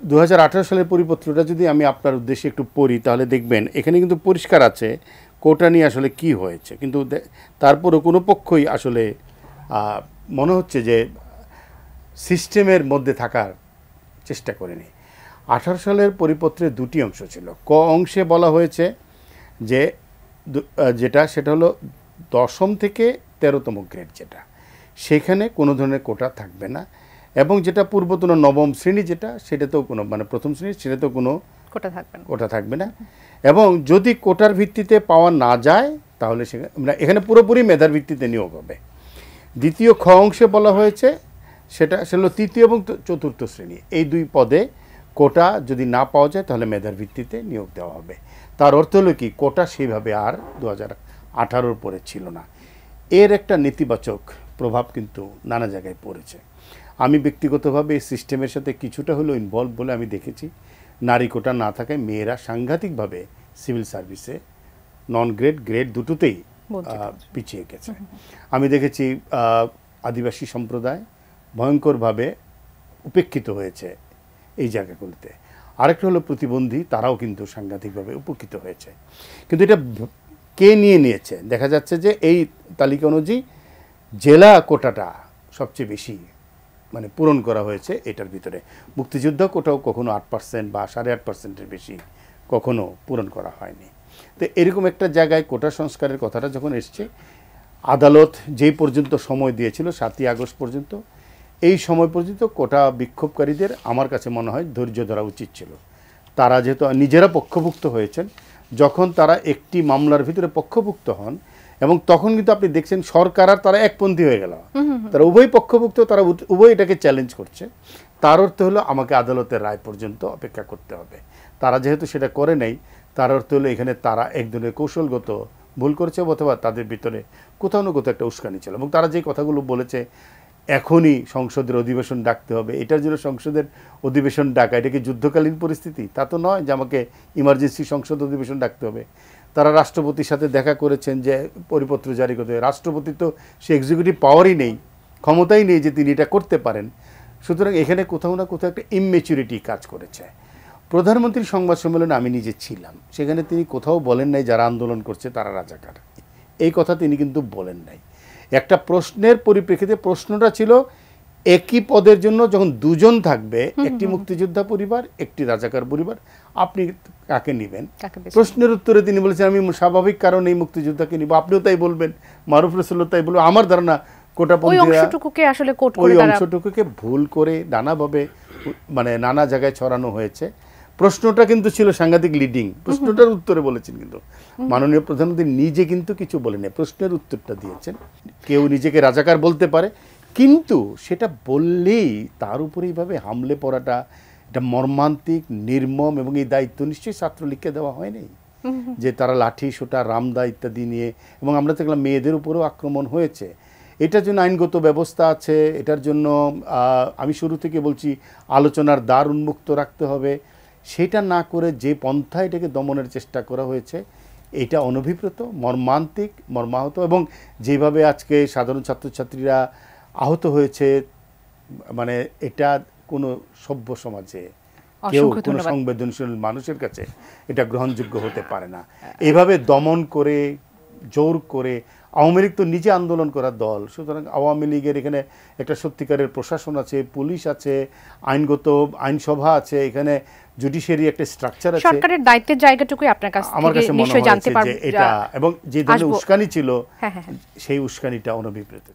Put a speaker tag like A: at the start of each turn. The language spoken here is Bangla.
A: 2018 সালের পরিপত্রটা যদি আমি আপনার উদ্দেশ্যে একটু পড়ি তাহলে দেখবেন এখানে কিন্তু পরিষ্কার আছে কোটা নিয়ে আসলে কি হয়েছে, কিন্তু তারপরও কোনো পক্ষই আসলে মনে হচ্ছে যে সিস্টেমের মধ্যে থাকার চেষ্টা করেনি। 18 সালের পরিপত্রে দুটি অংশ ছিল। ক অংশে বলা হয়েছে যে সেটা হলো 10ম থেকে 13তম গ্রেড, যেটা সেখানে কোনো ধরনের কোটা থাকবে না, এবং যেটা পূর্বতন 9ম শ্রেণী সেটাতেও কোনো মানে 1ম শ্রেণী সেটাতেও কোনো কোটা থাকবে না। এবং যদি কোটার ভিত্তিতে পাওয়া না যায় তাহলে এখানে পুরোপুরি মেধার ভিত্তিতে নিয়োগ হবে। দ্বিতীয় খ অংশে বলা হয়েছে সেটা হলো 3য় এবং 4র্থ শ্রেণী, এই দুই পদে কোটা যদি না পাওয়া যায় তাহলে মেধার ভিত্তিতে নিয়োগ দেওয়া হবে। তার অর্থ হলো কি, কোটা সেইভাবে আর 2018 পরে ছিল না। এর একটা নেতিবাচক প্রভাব কিন্তু নানা জায়গায় পড়েছে। আমি ব্যক্তিগতভাবে এই সিস্টেমের সাথে কিছুটা হলেও ইনভলভ বলে আমি দেখেছি। নারী কোটা না থাকায় মেয়েরা সাংঘাতিকভাবে সিভিল সার্ভিসে নন গ্রেড গ্রেড দুটোতেই পিছিয়ে গেছে। আমি দেখেছি আদিবাসী সম্প্রদায় ভয়ঙ্করভাবে উপেক্ষিত হয়েছে এই জায়গাগুলোতে। আরেকটা হলো প্রতিবন্ধী, তারাও কিন্তু সাংঘাতিকভাবে উপেক্ষিত হয়েছে। কিন্তু এটা কে নিয়েছে, দেখা যাচ্ছে যে এই তালিকা অনুযায়ী জেলা কোটাটা সবচেয়ে বেশি মানে পূরণ করা হয়েছে এটার ভিতরে। মুক্তিযোদ্ধা কোটাও কখনো 8% বা 8.5%-এর বেশি কখনো পূরণ করা হয়নি। তো এরকম একটা জায়গায় কোটা সংস্কারের কথাটা যখন এসছে, আদালত যেই পর্যন্ত সময় দিয়েছিল 7ই আগস্ট পর্যন্ত, এই সময় পর্যন্ত কোটা বিক্ষোভকারীদের আমার কাছে মনে হয় ধৈর্য ধরা উচিত ছিল। তারা যেহেতু নিজেরা পক্ষভুক্ত হয়েছেন, যখন তারা একটি মামলার ভিতরে পক্ষভুক্ত হন, এবং তখন কিন্তু আপনি দেখছেন সরকার আর তারা একপন্থী হয়ে গেল, তারা উভয় পক্ষভুক্ত, তারা উভয় এটাকে চ্যালেঞ্জ করছে। তার অর্থ হলো আমাকে আদালতের রায় পর্যন্ত অপেক্ষা করতে হবে। তারা যেহেতু সেটা করে নেই, তার অর্থ হলো এখানে তারা এক ধরনের কৌশলগত ভুল করেছে, অথবা তাদের ভিতরে কোথাও না কোথাও একটা উস্কানি ছিল। এবং তারা যে কথাগুলো বলেছে এখনই সংসদের অধিবেশন ডাকতে হবে, এটার জন্য সংসদের অধিবেশন ডাকা এটা কি যুদ্ধকালীন পরিস্থিতি? তা তো নয় যে আমাকে ইমার্জেন্সি সংসদ অধিবেশন ডাকতে হবে। তারা রাষ্ট্রপতির সাথে দেখা করেছেন যে পরিপত্র জারি করতে হবে। রাষ্ট্রপতি তো সে এক্সিকিউটিভ পাওয়ারই নেই, ক্ষমতাই নেই যে তিনি এটা করতে পারেন। সুতরাং এখানে কোথাও না কোথাও একটা ইমম্যাচুরিটি কাজ করেছে। প্রধানমন্ত্রীর সংবাদ সম্মেলনে আমি নিজে ছিলাম, সেখানে তিনি কোথাও বলেন নাই যারা আন্দোলন করছে তারা রাজাকার, এই কথা তিনি কিন্তু বলেন নাই। একটা প্রশ্নের পরিপ্রেক্ষিতে প্রশ্নটা ছিল একই পদের জন্য যখন দুজন থাকবে, একটি মুক্তিযোদ্ধা পরিবার একটি রাজাকার পরিবার, আপনি কাকে নেবেন? প্রশ্নের উত্তরে তিনি বলেছেন আমি স্বাভাবিক কারণে এই মুক্তিযোদ্ধাকে নিব। আপনিও তাই বলবেন, মারুফ রসুল্লাহ তাই বলবেন। আমার ধারণা কোটাপন্থীরা ওই অংশটুকুকে ভুল করে নানাভাবে মানে নানা জায়গায় ছড়ানো হয়েছে। প্রশ্নটা কিন্তু ছিল সাংঘাতিক লিডিং, প্রশ্নটার উত্তরে বলেছেন, কিন্তু মাননীয় প্রধানমন্ত্রী নিজে কিন্তু কিছু বলেন, প্রশ্নের উত্তরটা দিয়েছেন। কেউ নিজেকে রাজাকার বলতে পারে, কিন্তু সেটা বললেই তার উপরে এইভাবে হামলে পড়াটা এটা মর্মান্তিক, নির্মম। এবং এই দায়িত্ব নিশ্চয়ই ছাত্রলীগকে দেওয়া হয়নি যে তারা লাঠি সোটা রামদা ইত্যাদি নিয়ে, এবং আমরা দেখলাম মেয়েদের উপরেও আক্রমণ হয়েছে। এটার জন্য আইনগত ব্যবস্থা আছে, এটার জন্য আমি শুরু থেকে বলছি আলোচনার দ্বার উন্মুক্ত রাখতে হবে। সেটা না করে যে পন্থা এটাকে দমনের চেষ্টা করা হয়েছে, এটা অনভিপ্রেত, মর্মান্তিক, মর্মাহত। এবং যেভাবে আজকে সাধারণ ছাত্রছাত্রীরা আহত হয়েছে, মানে এটা কোনো সভ্য সমাজে কেউ কোনো সংবেদনশীল মানুষের কাছে এটা গ্রহণযোগ্য হতে পারে না। এভাবে দমন করে জোর করে, আওয়ামী লীগ তো নিজে আন্দোলন করার দল, সুতরাং আওয়ামী লীগের এখানে একটা সত্যিকারের প্রশাসন আছে, পুলিশ আছে, আইনগত আইনসভা আছে, এখানে জুডিশিয়ারি একটা স্ট্রাকচার আছে।
B: সরকারের দায়িত্বের জায়গাটুকুই আপনার কাছে
A: আমার কাছে মনে হয় যে এটা, এবং যে ধরনের উস্কানি ছিল সেই উস্কানিটা অনভিপ্রেত।